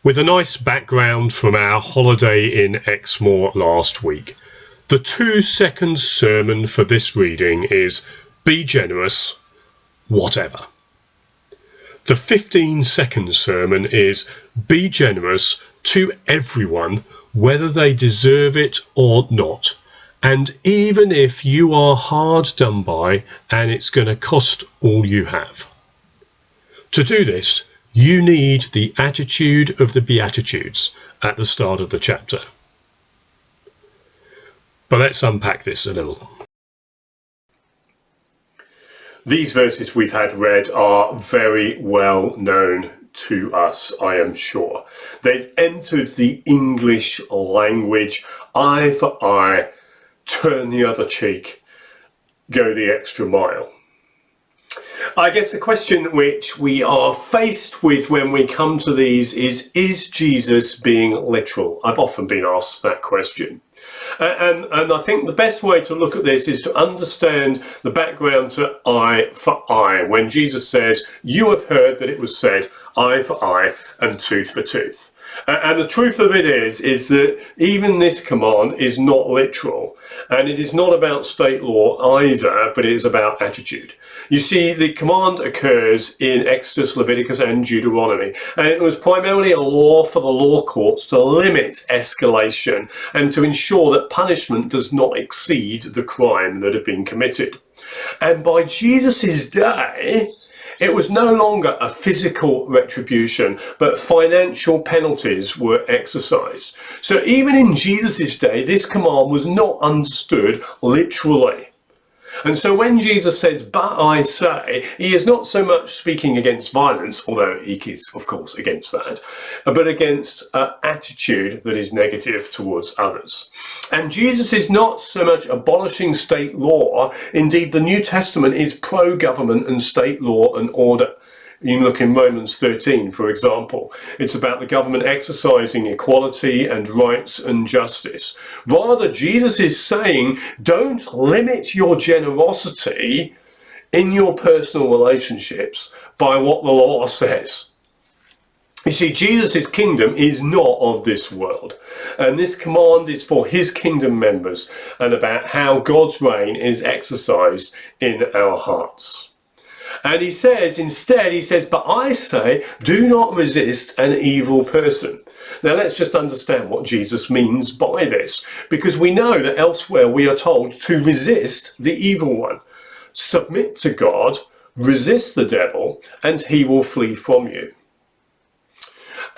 with a nice background from our holiday in Exmoor last week. The 2-second sermon for this reading is "Be generous, whatever." The 15-second sermon is "Be generous to everyone, whether they deserve it or not, and even if you are hard done by and it's going to cost all you have." To do this, you need the attitude of the Beatitudes at the start of the chapter. But let's unpack this a little. These verses we've had read are very well known to us, I am sure. They've entered the English language. Eye for eye, turn the other cheek, go the extra mile. I guess the question which we are faced with when we come to these is Jesus being literal? I've often been asked that question. And I think the best way to look at this is to understand the background to eye for eye. When Jesus says, "You have heard that it was said, eye for eye and tooth for tooth." And the truth of it is that even this command is not literal, and it is not about state law either, but it is about attitude. You see, the command occurs in Exodus, Leviticus and Deuteronomy, and it was primarily a law for the law courts to limit escalation and to ensure that punishment does not exceed the crime that had been committed. And by Jesus's day, it was no longer a physical retribution, but financial penalties were exercised. So even in Jesus' day, this command was not understood literally. And so when Jesus says, "But I say," he is not so much speaking against violence, although he is, of course, against that, but against an attitude that is negative towards others. And Jesus is not so much abolishing state law. Indeed, the New Testament is pro-government and state law and order. You look in Romans 13, for example. It's about the government exercising equality and rights and justice. Rather, Jesus is saying, don't limit your generosity in your personal relationships by what the law says. You see, Jesus' kingdom is not of this world, and this command is for his kingdom members and about how God's reign is exercised in our hearts. And he says, instead, he says, "But I say, do not resist an evil person." Now let's just understand what Jesus means by this, because we know that elsewhere we are told to resist the evil one. Submit to God, resist the devil, and he will flee from you.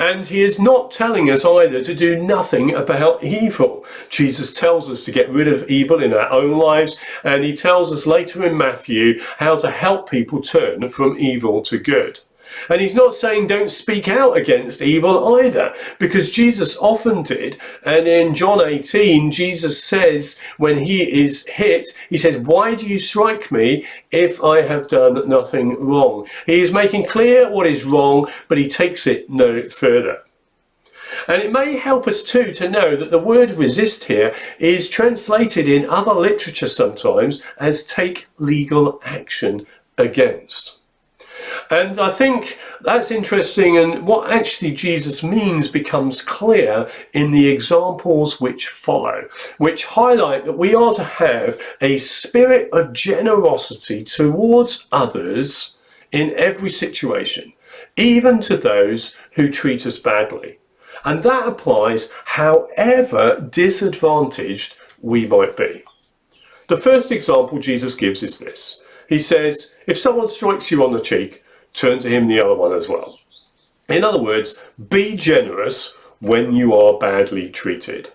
And he is not telling us either to do nothing about evil. Jesus tells us to get rid of evil in our own lives, and he tells us later in Matthew how to help people turn from evil to good. And he's not saying don't speak out against evil either, because Jesus often did. And in John 18, Jesus says, when he is hit, he says, "Why do you strike me if I have done nothing wrong?" He is making clear what is wrong, but he takes it no further. And it may help us too to know that the word resist here is translated in other literature sometimes as take legal action against. And I think that's interesting, and what actually Jesus means becomes clear in the examples which follow, which highlight that we are to have a spirit of generosity towards others in every situation, even to those who treat us badly. And that applies however disadvantaged we might be. The first example Jesus gives is this. He says, if someone strikes you on the cheek, turn to him the other one as well. In other words, be generous when you are badly treated.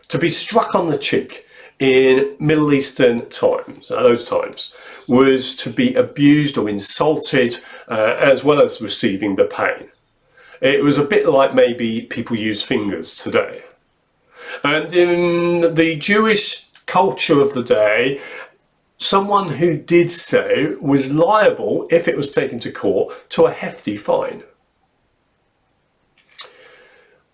To be struck on the cheek in Middle Eastern times, those times, was to be abused or insulted, as well as receiving the pain. It was a bit like maybe people use fingers today. And in the Jewish culture of the day, someone who did so was liable, if it was taken to court, to a hefty fine.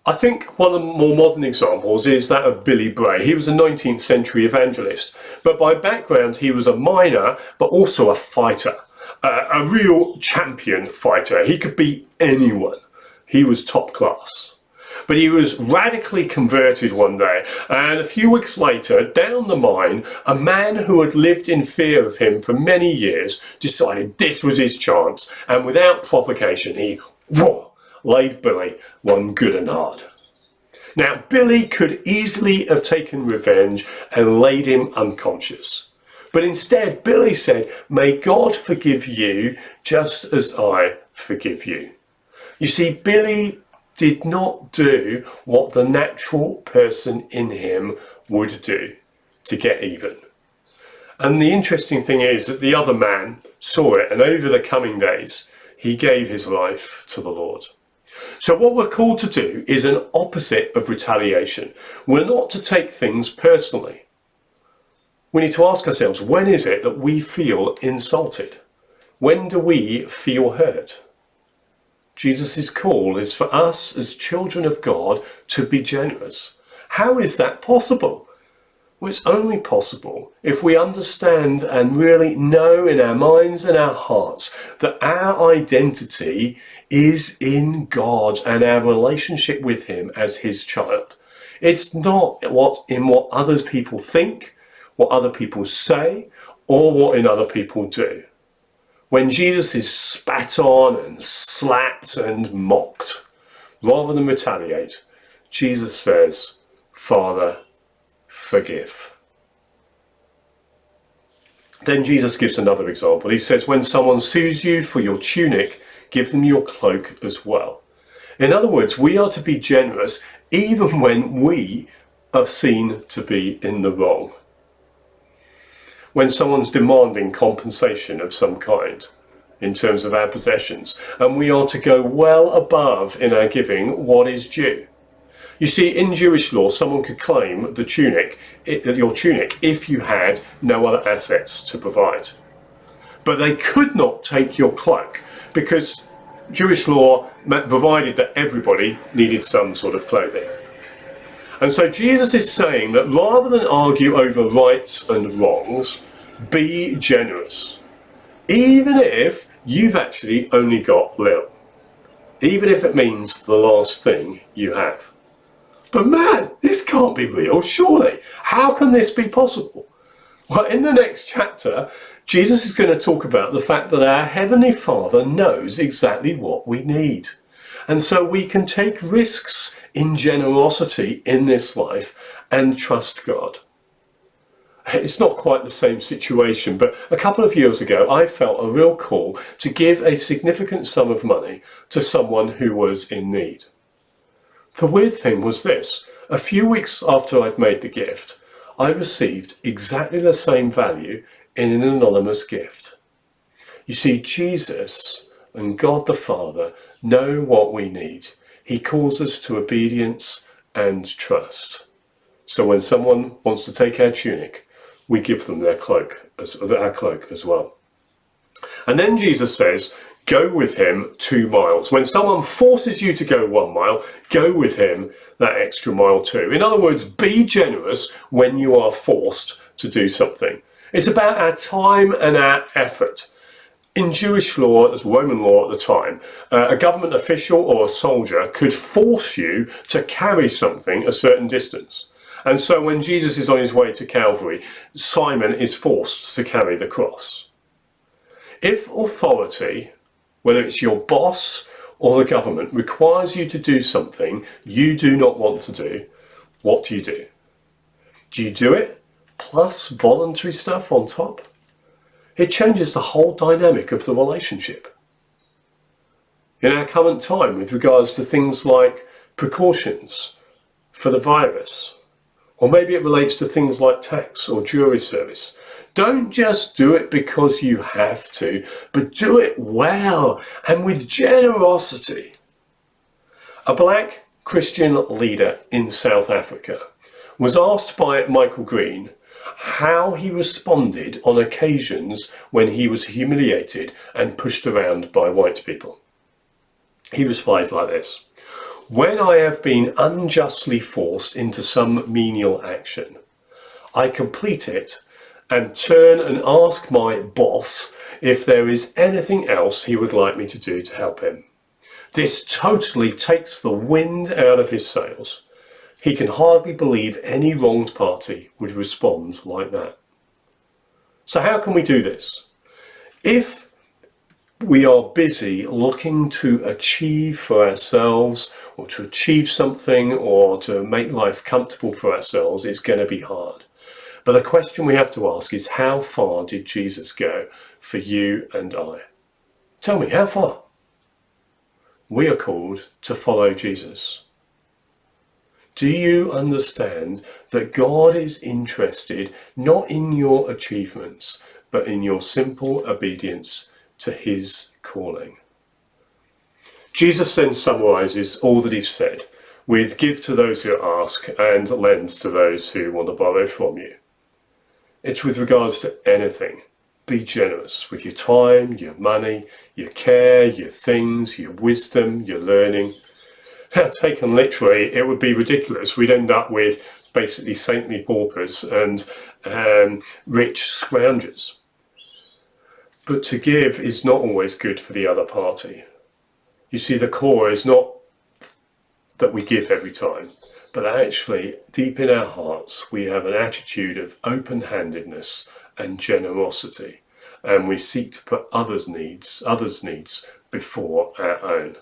I think one of the more modern examples is that of Billy Bray. He was a 19th century evangelist, but by background he was a miner, but also a fighter, a real champion fighter. He could beat anyone. He was top class. But he was radically converted one day, and a few weeks later, down the mine, a man who had lived in fear of him for many years decided this was his chance, and without provocation, he laid Billy one good and hard. Now, Billy could easily have taken revenge and laid him unconscious. But instead, Billy said, "May God forgive you just as I forgive you." You see, Billy did not do what the natural person in him would do to get even. And the interesting thing is that the other man saw it, and over the coming days, he gave his life to the Lord. So what we're called to do is an opposite of retaliation. We're not to take things personally. We need to ask ourselves, when is it that we feel insulted? When do we feel hurt? Jesus' call is for us as children of God to be generous. How is that possible? Well, it's only possible if we understand and really know in our minds and our hearts that our identity is in God and our relationship with him as his child. It's not what other people think, what other people say, or what in other people do. When Jesus is spat on and slapped and mocked, rather than retaliate, Jesus says, "Father, forgive." Then Jesus gives another example. He says, when someone sues you for your tunic, give them your cloak as well. In other words, we are to be generous even when we are seen to be in the wrong. When someone's demanding compensation of some kind in terms of our possessions, and we are to go well above in our giving what is due. You see, in Jewish law, someone could claim your tunic, if you had no other assets to provide. But they could not take your cloak, because Jewish law provided that everybody needed some sort of clothing. And so Jesus is saying that rather than argue over rights and wrongs, be generous. Even if you've actually only got little. Even if it means the last thing you have. But man, this can't be real, surely. How can this be possible? Well, in the next chapter, Jesus is going to talk about the fact that our Heavenly Father knows exactly what we need. And so we can take risks in generosity in this life and trust God. It's not quite the same situation, but a couple of years ago, I felt a real call to give a significant sum of money to someone who was in need. The weird thing was this: a few weeks after I'd made the gift, I received exactly the same value in an anonymous gift. You see, Jesus and God the Father know what we need. He calls us to obedience and trust. So when someone wants to take our tunic, we give them our cloak as well. And then Jesus says, go with him 2 miles. When someone forces you to go 1 mile, go with him that extra mile too. In other words, be generous when you are forced to do something. It's about our time and our effort. In Jewish law, as Roman law at the time, a government official or a soldier could force you to carry something a certain distance. And so when Jesus is on his way to Calvary, Simon is forced to carry the cross. If authority, whether it's your boss or the government, requires you to do something you do not want to do, what do? Do you do it plus voluntary stuff on top? It changes the whole dynamic of the relationship. In our current time, with regards to things like precautions for the virus, or maybe it relates to things like tax or jury service, don't just do it because you have to, but do it well and with generosity. A black Christian leader in South Africa was asked by Michael Green how he responded on occasions when he was humiliated and pushed around by white people. He replied like this: when I have been unjustly forced into some menial action, I complete it and turn and ask my boss if there is anything else he would like me to do to help him. This totally takes the wind out of his sails. He can hardly believe any wronged party would respond like that. So how can we do this? If we are busy looking to achieve for ourselves, or to achieve something, or to make life comfortable for ourselves, it's going to be hard. But the question we have to ask is, how far did Jesus go for you and I? Tell me, how far? We are called to follow Jesus. Do you understand that God is interested not in your achievements, but in your simple obedience to his calling? Jesus then summarizes all that he's said with give to those who ask and lend to those who want to borrow from you. It's with regards to anything. Be generous with your time, your money, your care, your things, your wisdom, your learning. Now, taken literally, it would be ridiculous. We'd end up with basically saintly paupers and rich scroungers. But to give is not always good for the other party. You see, the core is not that we give every time, but actually, deep in our hearts, we have an attitude of open-handedness and generosity, and we seek to put others' needs before our own.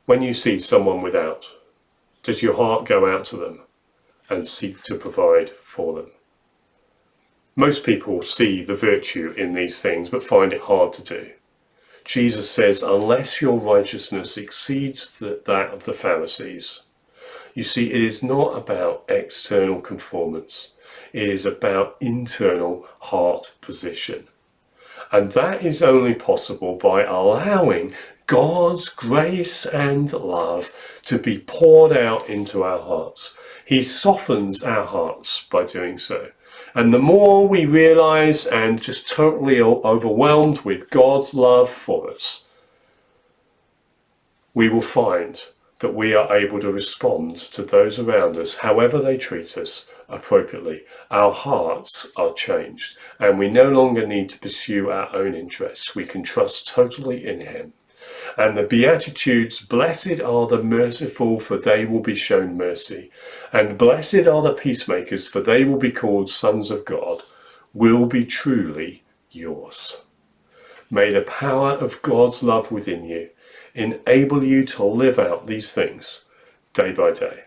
When you see someone without, does your heart go out to them and seek to provide for them? Most people see the virtue in these things but find it hard to do. Jesus says, unless your righteousness exceeds that of the Pharisees. You see, it is not about external conformance. It is about internal heart position. And that is only possible by allowing God's grace and love to be poured out into our hearts. He softens our hearts by doing so. And the more we realize and just totally overwhelmed with God's love for us, we will find that we are able to respond to those around us, however they treat us, appropriately. Our hearts are changed, and we no longer need to pursue our own interests. We can trust totally in him. And the Beatitudes, blessed are the merciful, for they will be shown mercy. And blessed are the peacemakers, for they will be called sons of God, will be truly yours. May the power of God's love within you enable you to live out these things day by day.